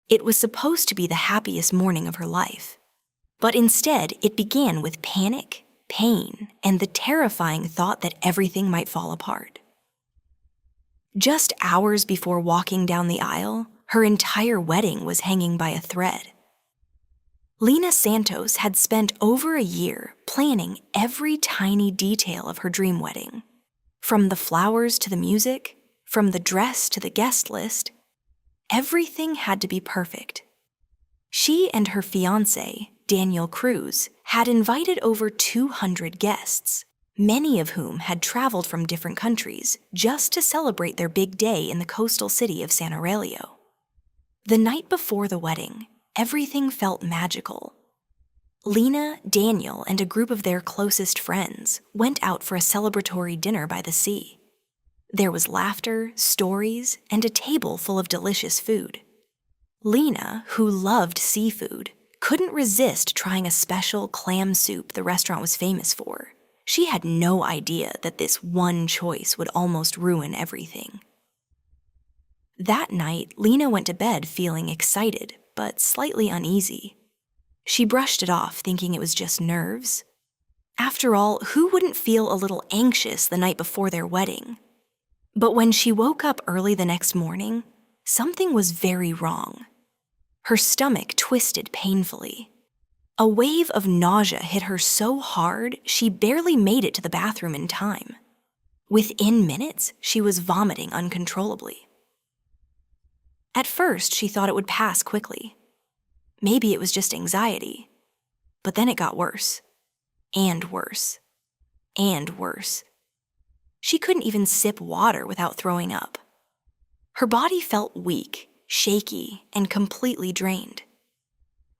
It was supposed to be the happiest morning of her life. But instead, it began with panic, pain, and the terrifying thought that everything might fall apart. Just hours before walking down the aisle, her entire wedding was hanging by a thread. Lena Santos had spent over a year planning every tiny detail of her dream wedding. From the flowers to the music, from the dress to the guest list, everything had to be perfect. She and her fiancé, Daniel Cruz, had invited over 200 guests, many of whom had traveled from different countries just to celebrate their big day in the coastal city of San Aurelio. The night before the wedding, everything felt magical. Lena, Daniel, and a group of their closest friends went out for a celebratory dinner by the sea. There was laughter, stories, and a table full of delicious food. Lena, who loved seafood, couldn't resist trying a special clam soup the restaurant was famous for. She had no idea that this one choice would almost ruin everything. That night, Lena went to bed feeling excited, but slightly uneasy. She brushed it off, thinking it was just nerves. After all, who wouldn't feel a little anxious the night before their wedding? But when she woke up early the next morning, something was very wrong. Her stomach twisted painfully. A wave of nausea hit her so hard, she barely made it to the bathroom in time. Within minutes, she was vomiting uncontrollably. At first, she thought it would pass quickly. Maybe it was just anxiety. But then it got worse. And worse. And worse. She couldn't even sip water without throwing up. Her body felt weak, shaky, and completely drained.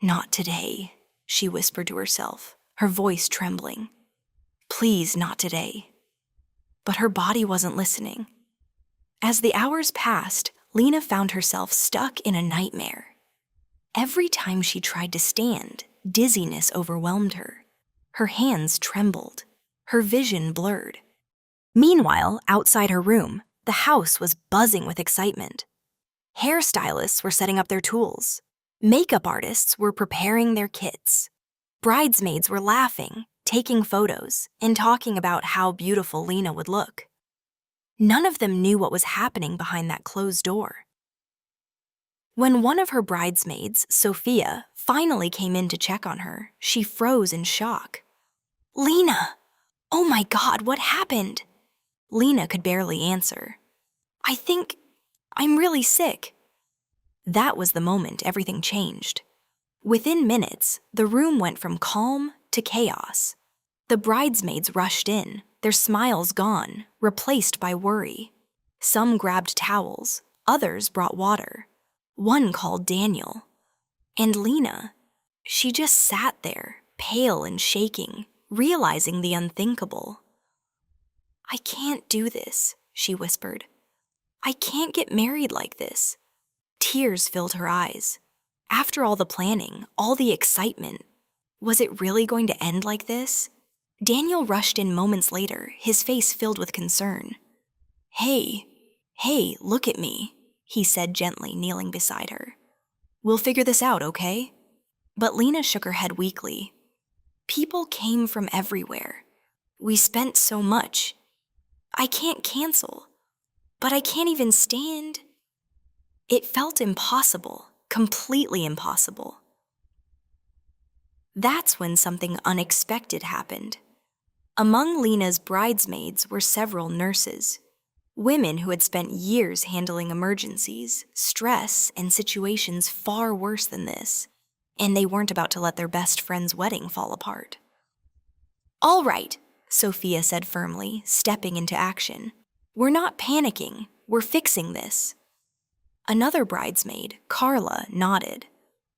"Not today," she whispered to herself, her voice trembling. "Please, not today." But her body wasn't listening. As the hours passed, Lena found herself stuck in a nightmare. Every time she tried to stand, dizziness overwhelmed her. Her hands trembled. Her vision blurred. Meanwhile, outside her room, the house was buzzing with excitement. Hairstylists were setting up their tools. Makeup artists were preparing their kits. Bridesmaids were laughing, taking photos, and talking about how beautiful Lena would look. None of them knew what was happening behind that closed door. When one of her bridesmaids, Sophia, finally came in to check on her, she froze in shock. "Lena! Oh my God, what happened?" Lena could barely answer. "I think I'm really sick." That was the moment everything changed. Within minutes, the room went from calm to chaos. The bridesmaids rushed in, their smiles gone, replaced by worry. Some grabbed towels, others brought water. One called Daniel. And Lena, she just sat there, pale and shaking, realizing the unthinkable. "I can't do this," she whispered. "I can't get married like this." Tears filled her eyes. After all the planning, all the excitement, was it really going to end like this? Daniel rushed in moments later, his face filled with concern. Hey, look at me," he said gently, kneeling beside her. "We'll figure this out, okay?" But Lena shook her head weakly. "People came from everywhere. We spent so much. I can't cancel, but I can't even stand." It felt impossible, completely impossible. That's when something unexpected happened. Among Lena's bridesmaids were several nurses, women who had spent years handling emergencies, stress, and situations far worse than this, and they weren't about to let their best friend's wedding fall apart. "All right," Sophia said firmly, stepping into action. "We're not panicking. We're fixing this." Another bridesmaid, Carla, nodded.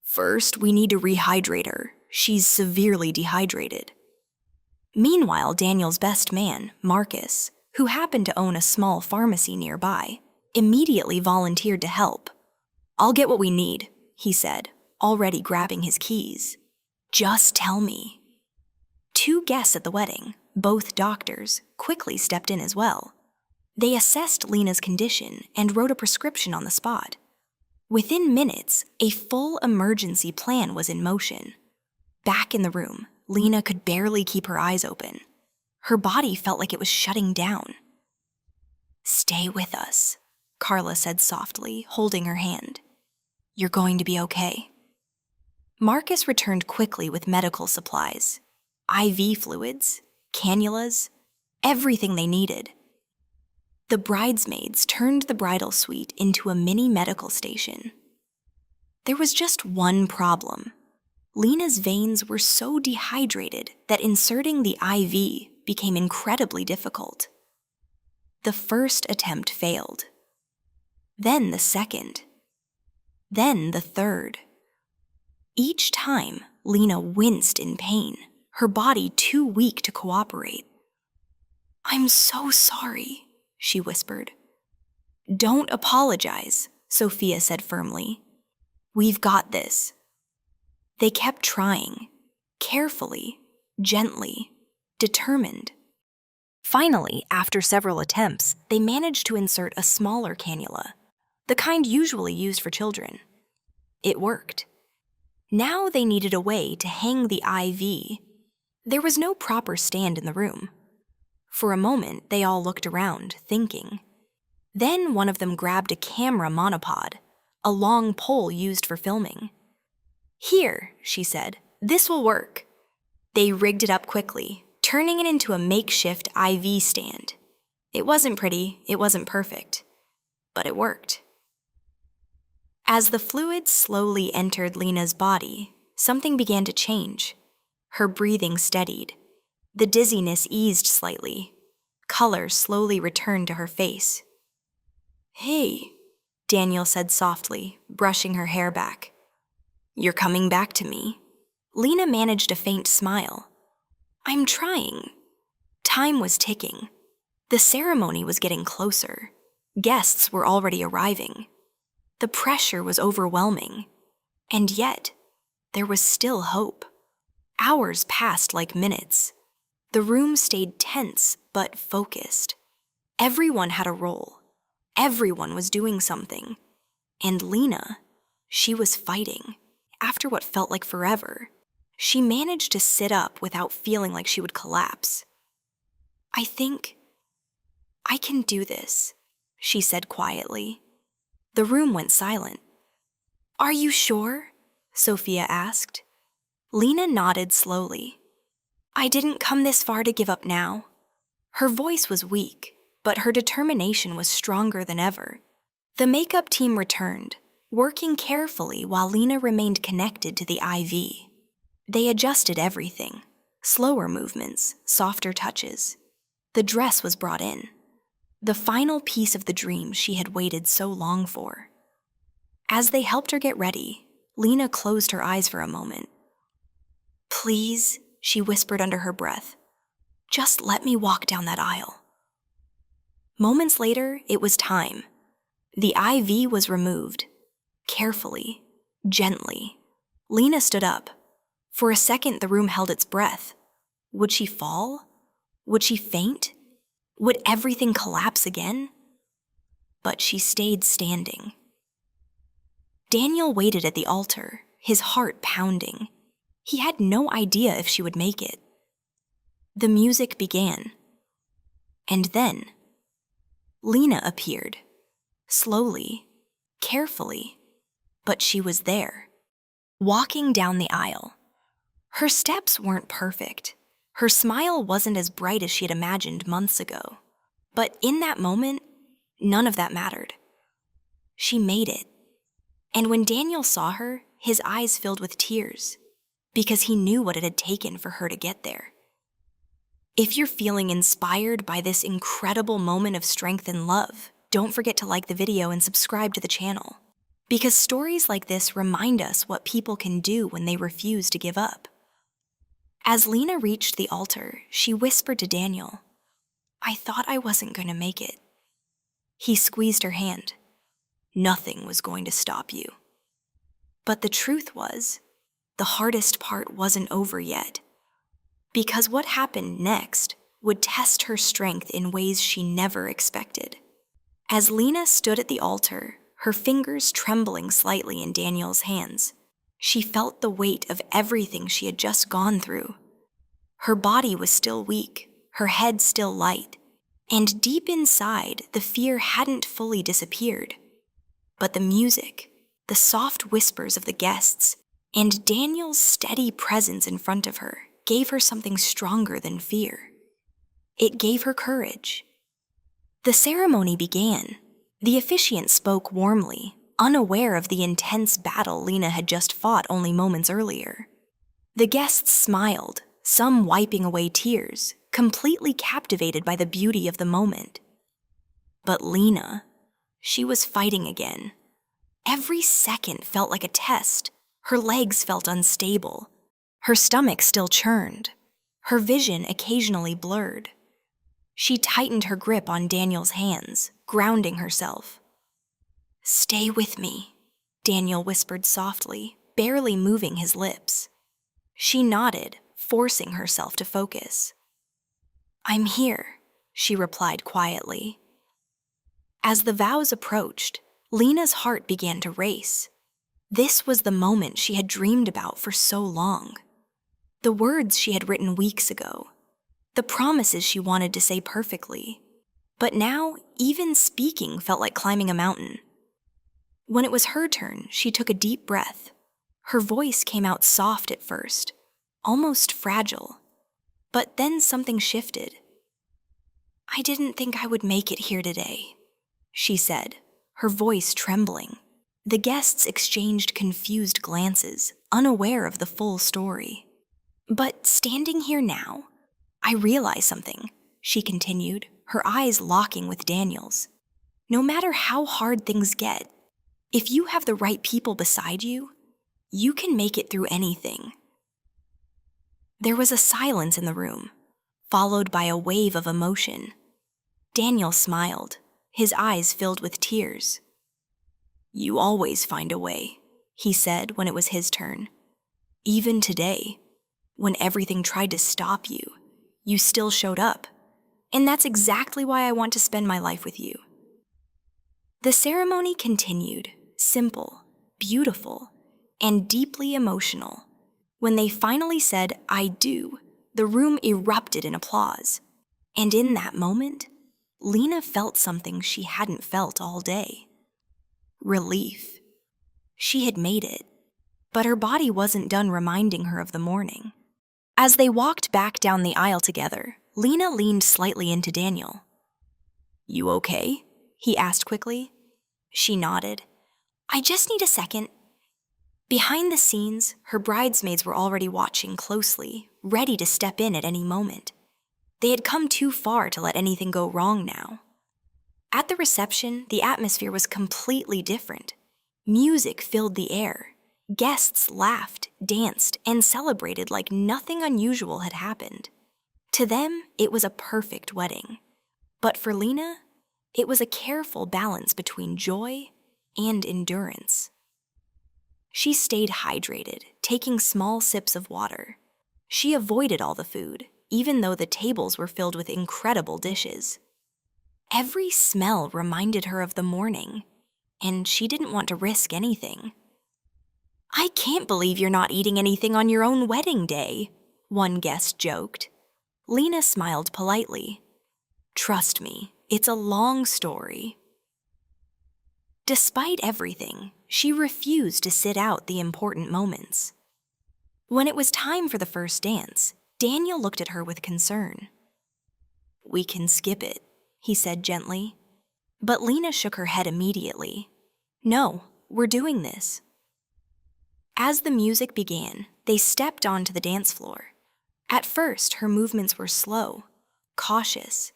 "First, we need to rehydrate her. She's severely dehydrated." Meanwhile, Daniel's best man, Marcus, who happened to own a small pharmacy nearby, immediately volunteered to help. "I'll get what we need," he said, already grabbing his keys. "Just tell me." Two guests at the wedding, both doctors, quickly stepped in as well. They assessed Lena's condition and wrote a prescription on the spot. Within minutes, a full emergency plan was in motion. Back in the room, Lena could barely keep her eyes open. Her body felt like it was shutting down. "Stay with us," Carla said softly, holding her hand. "You're going to be okay." Marcus returned quickly with medical supplies, IV fluids, cannulas, everything they needed. The bridesmaids turned the bridal suite into a mini medical station. There was just one problem. Lena's veins were so dehydrated that inserting the IV became incredibly difficult. The first attempt failed. Then the second. Then the third. Each time, Lena winced in pain, her body too weak to cooperate. "I'm so sorry," she whispered. "Don't apologize," Sophia said firmly. "We've got this." They kept trying, carefully, gently, determined. Finally, after several attempts, they managed to insert a smaller cannula, the kind usually used for children. It worked. Now they needed a way to hang the IV. There was no proper stand in the room. For a moment, they all looked around, thinking. Then one of them grabbed a camera monopod, a long pole used for filming. "Here," she said, "this will work." They rigged it up quickly, turning it into a makeshift IV stand. It wasn't pretty, it wasn't perfect, but it worked. As the fluid slowly entered Lena's body, something began to change. Her breathing steadied. The dizziness eased slightly. Color slowly returned to her face. "Hey," Daniel said softly, brushing her hair back. "You're coming back to me." Lena managed a faint smile. "I'm trying." Time was ticking. The ceremony was getting closer. Guests were already arriving. The pressure was overwhelming. And yet, there was still hope. Hours passed like minutes. The room stayed tense but focused. Everyone had a role. Everyone was doing something. And Lena, she was fighting. After what felt like forever, she managed to sit up without feeling like she would collapse. "I think I can do this," she said quietly. The room went silent. "Are you sure?" Sophia asked. Lena nodded slowly. "I didn't come this far to give up now." Her voice was weak, but her determination was stronger than ever. The makeup team returned, working carefully while Lena remained connected to the IV. They adjusted everything, slower movements, softer touches. The dress was brought in, the final piece of the dream she had waited so long for. As they helped her get ready, Lena closed her eyes for a moment. "Please," she whispered under her breath, "just let me walk down that aisle." Moments later, it was time. The IV was removed. Carefully, gently. Lena stood up. For a second, the room held its breath. Would she fall? Would she faint? Would everything collapse again? But she stayed standing. Daniel waited at the altar, his heart pounding. He had no idea if she would make it. The music began. And then, Lena appeared. Slowly, carefully, but she was there, walking down the aisle. Her steps weren't perfect. Her smile wasn't as bright as she had imagined months ago. But in that moment, none of that mattered. She made it. And when Daniel saw her, his eyes filled with tears, because he knew what it had taken for her to get there. If you're feeling inspired by this incredible moment of strength and love, don't forget to like the video and subscribe to the channel. Because stories like this remind us what people can do when they refuse to give up. As Lena reached the altar, she whispered to Daniel, "I thought I wasn't going to make it." He squeezed her hand. Nothing was going to stop you. But the truth was, the hardest part wasn't over yet. Because what happened next would test her strength in ways she never expected. As Lena stood at the altar, her fingers trembling slightly in Daniel's hands. She felt the weight of everything she had just gone through. Her body was still weak, her head still light, and deep inside, the fear hadn't fully disappeared. But the music, the soft whispers of the guests, and Daniel's steady presence in front of her gave her something stronger than fear. It gave her courage. The ceremony began. The officiant spoke warmly, unaware of the intense battle Lena had just fought only moments earlier. The guests smiled, some wiping away tears, completely captivated by the beauty of the moment. But Lena, she was fighting again. Every second felt like a test. Her legs felt unstable. Her stomach still churned. Her vision occasionally blurred. She tightened her grip on Daniel's hands, grounding herself. "Stay with me," Daniel whispered softly, barely moving his lips. She nodded, forcing herself to focus. "I'm here," she replied quietly. As the vows approached, Lena's heart began to race. This was the moment she had dreamed about for so long. The words she had written weeks ago. The promises she wanted to say perfectly. But now, even speaking felt like climbing a mountain. When it was her turn, she took a deep breath. Her voice came out soft at first, almost fragile. But then something shifted. "I didn't think I would make it here today," she said, her voice trembling. The guests exchanged confused glances, unaware of the full story. "But standing here now, I realize something," she continued, her eyes locking with Daniel's. "No matter how hard things get, if you have the right people beside you, you can make it through anything." There was a silence in the room, followed by a wave of emotion. Daniel smiled, his eyes filled with tears. "You always find a way," he said when it was his turn. "Even today, when everything tried to stop you, you still showed up. And that's exactly why I want to spend my life with you." The ceremony continued, simple, beautiful, and deeply emotional. When they finally said, "I do," the room erupted in applause. And in that moment, Lena felt something she hadn't felt all day. Relief. She had made it, but her body wasn't done reminding her of the morning. As they walked back down the aisle together, Lena leaned slightly into Daniel. "You okay?" he asked quickly. She nodded. "I just need a second." Behind the scenes, her bridesmaids were already watching closely, ready to step in at any moment. They had come too far to let anything go wrong now. At the reception, the atmosphere was completely different. Music filled the air. Guests laughed, danced, and celebrated like nothing unusual had happened. To them, it was a perfect wedding. But for Lena, it was a careful balance between joy and endurance. She stayed hydrated, taking small sips of water. She avoided all the food, even though the tables were filled with incredible dishes. Every smell reminded her of the morning, and she didn't want to risk anything. "I can't believe you're not eating anything on your own wedding day," one guest joked. Lena smiled politely. "Trust me, it's a long story." Despite everything, she refused to sit out the important moments. When it was time for the first dance, Daniel looked at her with concern. "We can skip it," he said gently. But Lena shook her head immediately. "No, we're doing this." As the music began, they stepped onto the dance floor. At first, her movements were slow, cautious.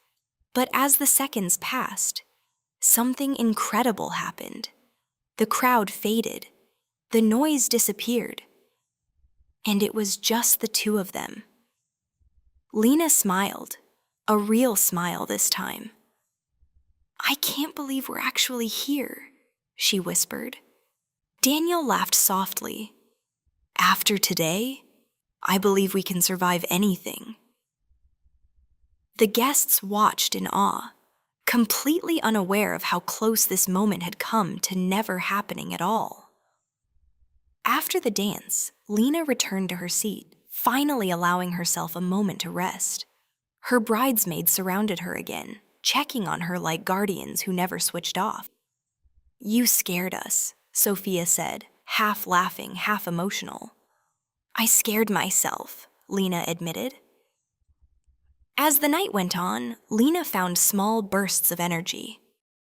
But as the seconds passed, something incredible happened. The crowd faded. The noise disappeared. And it was just the two of them. Lena smiled, a real smile this time. "I can't believe we're actually here," she whispered. Daniel laughed softly. "After today, I believe we can survive anything." The guests watched in awe. completely unaware of how close this moment had come to never happening at all. After the dance, Lena returned to her seat, finally allowing herself a moment to rest. Her bridesmaids surrounded her again, checking on her like guardians who never switched off. "You scared us," Sophia said, half laughing, half emotional. "I scared myself," Lena admitted. As the night went on, Lena found small bursts of energy.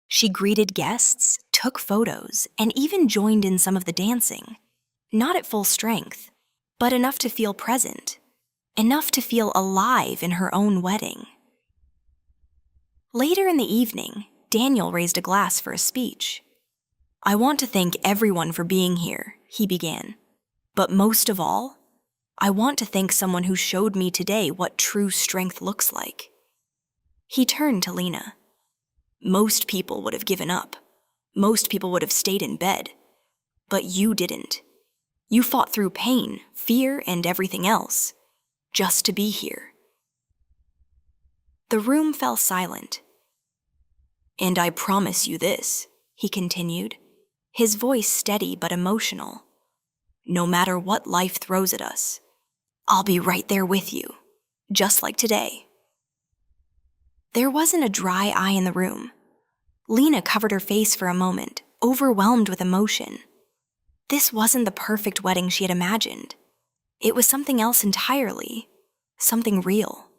She greeted guests, took photos, and even joined in some of the dancing. Not at full strength, but enough to feel present, enough to feel alive in her own wedding. Later in the evening, Daniel raised a glass for a speech. "I want to thank everyone for being here," he began. "But most of all, I want to thank someone who showed me today what true strength looks like." He turned to Lena. "Most people would have given up. Most people would have stayed in bed. But you didn't. You fought through pain, fear, and everything else, just to be here." The room fell silent. "And I promise you this," he continued, his voice steady but emotional. "No matter what life throws at us, I'll be right there with you, just like today." There wasn't a dry eye in the room. Lena covered her face for a moment, overwhelmed with emotion. This wasn't the perfect wedding she had imagined. It was something else entirely, something real.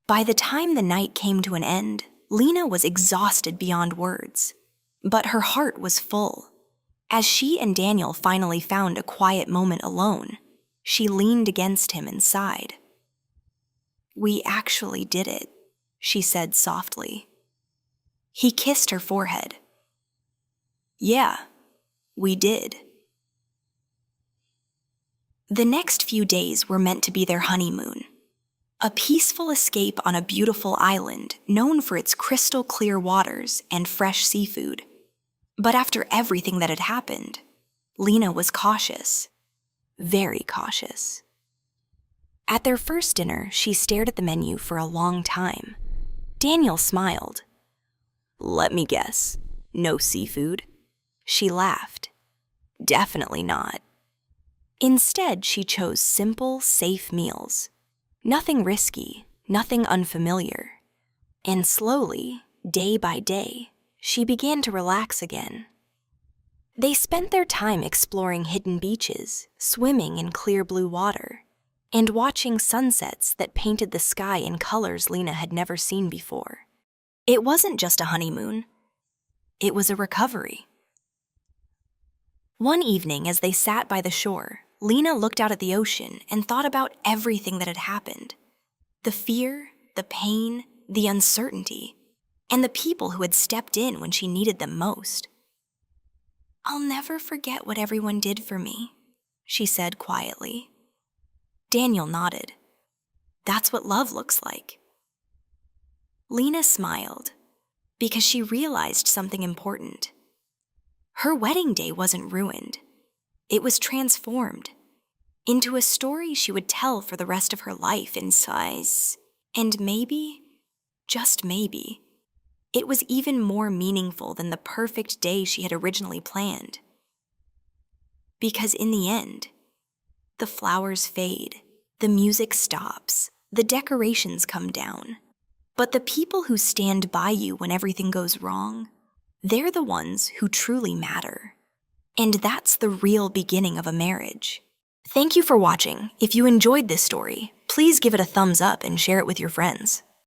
By the time the night came to an end, Lena was exhausted beyond words, but her heart was full. As she and Daniel finally found a quiet moment alone, she leaned against him and sighed. "We actually did it," she said softly. He kissed her forehead. "Yeah, we did." The next few days were meant to be their honeymoon. A peaceful escape on a beautiful island known for its crystal clear waters and fresh seafood. But after everything that had happened, Lena was cautious. Very cautious. At their first dinner, she stared at the menu for a long time. Daniel smiled. "Let me guess, no seafood?" She laughed. "Definitely not." Instead, she chose simple, safe meals. Nothing risky, nothing unfamiliar. And slowly, day by day, she began to relax again. They spent their time exploring hidden beaches, swimming in clear blue water, and watching sunsets that painted the sky in colors Lena had never seen before. It wasn't just a honeymoon. It was a recovery. One evening, as they sat by the shore, Lena looked out at the ocean and thought about everything that had happened. The fear, the pain, the uncertainty, and the people who had stepped in when she needed them most. "I'll never forget what everyone did for me," she said quietly. Daniel nodded. "That's what love looks like." Lena smiled because she realized something important. Her wedding day wasn't ruined. It was transformed into a story she would tell for the rest of her life in size. And maybe, just maybe, it was even more meaningful than the perfect day she had originally planned. Because in the end, the flowers fade, the music stops, the decorations come down. But the people who stand by you when everything goes wrong, they're the ones who truly matter. And that's the real beginning of a marriage. Thank you for watching. If you enjoyed this story, please give it a thumbs up and share it with your friends.